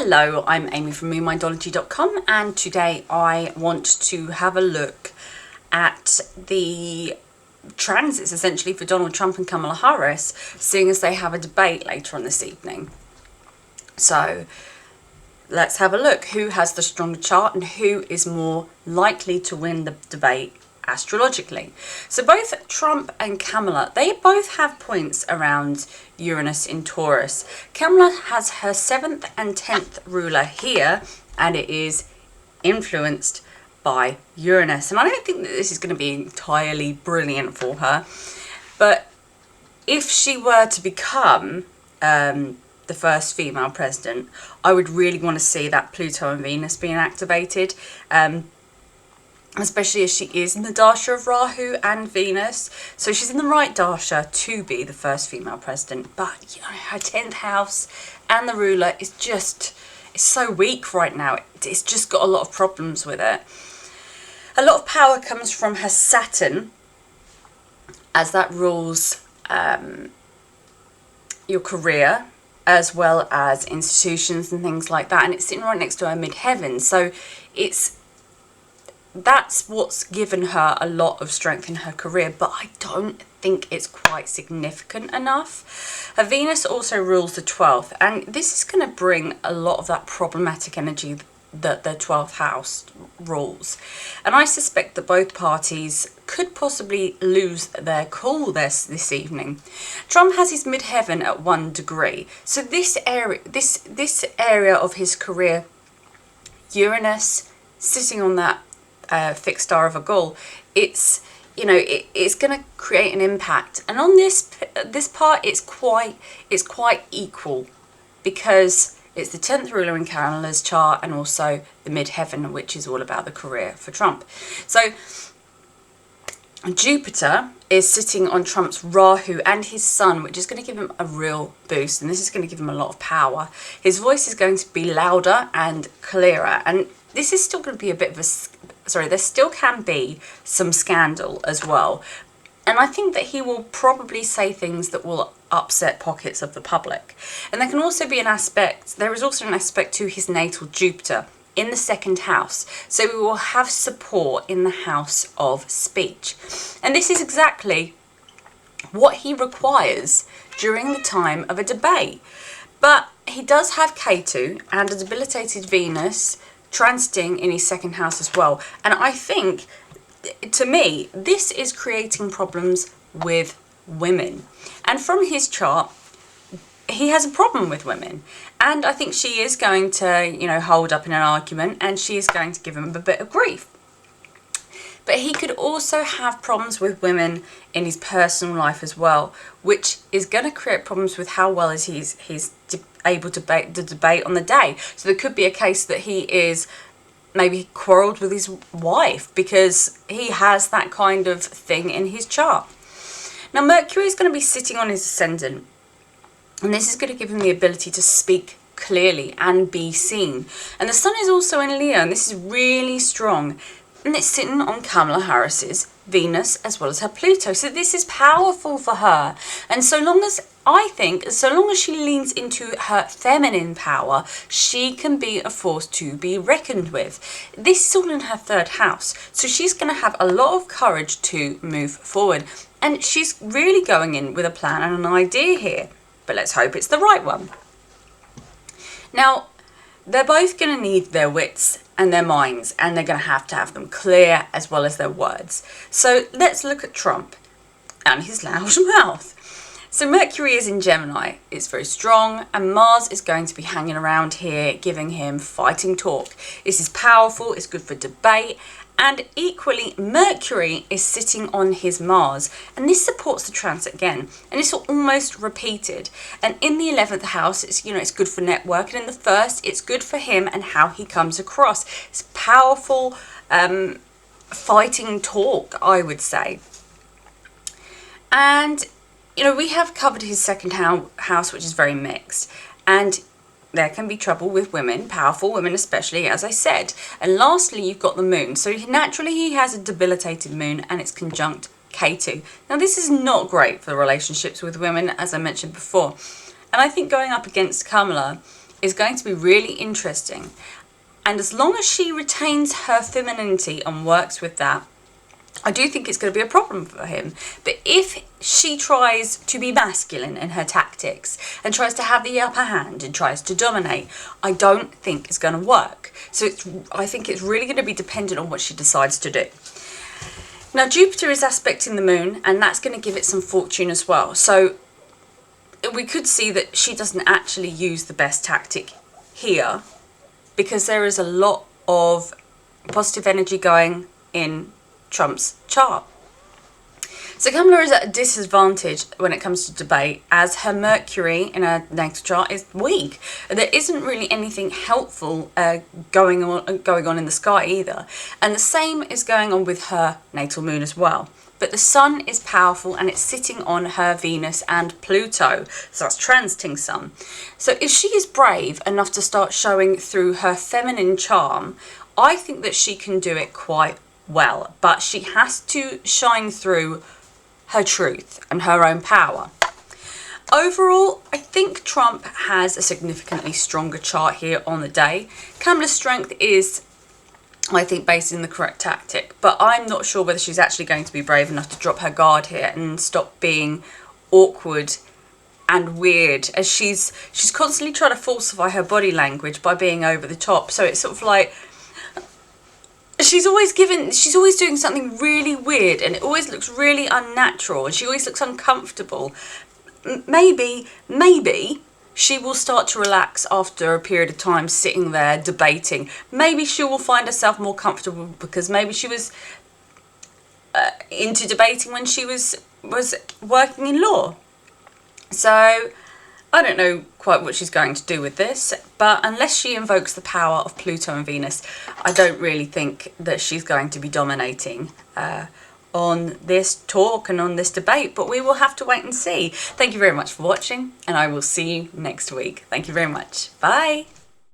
Hello, I'm Amy from Neo-vedic.com, and today I want to have a look at the transits essentially for Donald Trump and Kamala Harris, seeing as they have a debate later on this evening. So let's have a look. Who has the stronger chart and who is more likely to win the debate astrologically? So both Trump and Kamala, they both have points around Uranus in Taurus. Kamala has her 7th and 10th ruler here, and it is influenced by Uranus. And I don't think that this is going to be entirely brilliant for her, but if she were to become the first female president, I would really want to see that Pluto and Venus being activated, especially as she is in the dasha of Rahu and Venus. So she's in the right dasha to be the first female president, but you know, her 10th house and the ruler is just, it's so weak right now. It's just got a lot of problems with it. A lot of power comes from her Saturn, as that rules your career as well as institutions and things like that, and it's sitting right next to her midheaven. So that's what's given her a lot of strength in her career, but I don't think it's quite significant enough. Her Venus also rules the 12th, and this is going to bring a lot of that problematic energy that the 12th house rules. And I suspect that both parties could possibly lose their cool this evening. Trump has his midheaven at 1 degree. So this area of his career, Uranus sitting on that fixed star of a Gaul, it's going to create an impact. And on this part, it's quite equal, because it's the 10th ruler in Kamala's chart and also the midheaven, which is all about the career for Trump. So Jupiter is sitting on Trump's Rahu and his sun, which is going to give him a real boost, and this is going to give him a lot of power. His voice is going to be louder and clearer, and this is still going to be a bit of a... there still can be some scandal as well. And I think that he will probably say things that will upset pockets of the public. And there can also be there is also an aspect to his natal Jupiter in the 2nd house. So we will have support in the house of speech. And this is exactly what he requires during the time of a debate. But he does have Ketu and a debilitated Venus transiting in his 2nd house as well. And I think, to me, this is creating problems with women. And from his chart, he has a problem with women. And I think she is going to, hold up in an argument, and she is going to give him a bit of grief. But he could also have problems with women in his personal life as well, which is going to create problems with how well is he's able to debate on the day. So there could be a case that he is maybe quarrelled with his wife because he has that kind of thing in his chart. Now Mercury is going to be sitting on his ascendant, and this is going to give him the ability to speak clearly and be seen. And the sun is also in Leo, and this is really strong. And it's sitting on Kamala Harris's Venus as well as her Pluto. So this is powerful for her. And so long as she leans into her feminine power, she can be a force to be reckoned with. This is all in her 3rd house. So she's going to have a lot of courage to move forward. And she's really going in with a plan and an idea here. But let's hope it's the right one. Now, they're both going to need their wits and their minds, and they're going to have them clear as well as their words. So let's look at Trump and his loud mouth. So Mercury is in Gemini. It's very strong, and Mars is going to be hanging around here, giving him fighting talk. This is powerful, it's good for debate, and equally Mercury is sitting on his Mars, and this supports the transit again, and it's almost repeated. And in the 11th house, it's good for networking, and in the 1st, it's good for him and how he comes across. It's powerful fighting talk, I would say. And we have covered his 2nd house, which is very mixed, and there can be trouble with women, powerful women especially, as I said. And lastly, you've got the moon. So naturally, he has a debilitated moon, and it's conjunct Ketu. Now, this is not great for the relationships with women, as I mentioned before. And I think going up against Kamala, is going to be really interesting. And as long as she retains her femininity and works with that, I do think it's going to be a problem for him. But if she tries to be masculine in her tactics and tries to have the upper hand and tries to dominate, I don't think it's going to work. So I think it's really going to be dependent on what she decides to do. Now, Jupiter is aspecting the moon, and that's going to give it some fortune as well. So we could see that she doesn't actually use the best tactic here, because there is a lot of positive energy going in Trump's chart. So Kamala is at a disadvantage when it comes to debate, as her Mercury in her natal chart is weak. There isn't really anything helpful going on in the sky either. And the same is going on with her natal moon as well. But the sun is powerful, and it's sitting on her Venus and Pluto. So that's transiting sun. So if she is brave enough to start showing through her feminine charm, I think that she can do it quite well. But she has to shine through her truth and her own power. Overall, I think Trump has a significantly stronger chart here on the day. Kamala's strength is, I think, based in the correct tactic, but I'm not sure whether she's actually going to be brave enough to drop her guard here and stop being awkward and weird, as she's constantly trying to falsify her body language by being over the top. So it's sort of like she's always doing something really weird, and it always looks really unnatural, and she always looks uncomfortable. Maybe she will start to relax after a period of time sitting there debating. Maybe she will find herself more comfortable, because maybe she was into debating when she was working in law. So I don't know quite what she's going to do with this, but unless she invokes the power of Pluto and Venus, I don't really think that she's going to be dominating on this talk and on this debate, but we will have to wait and see. Thank you very much for watching, and I will see you next week. Thank you very much. Bye.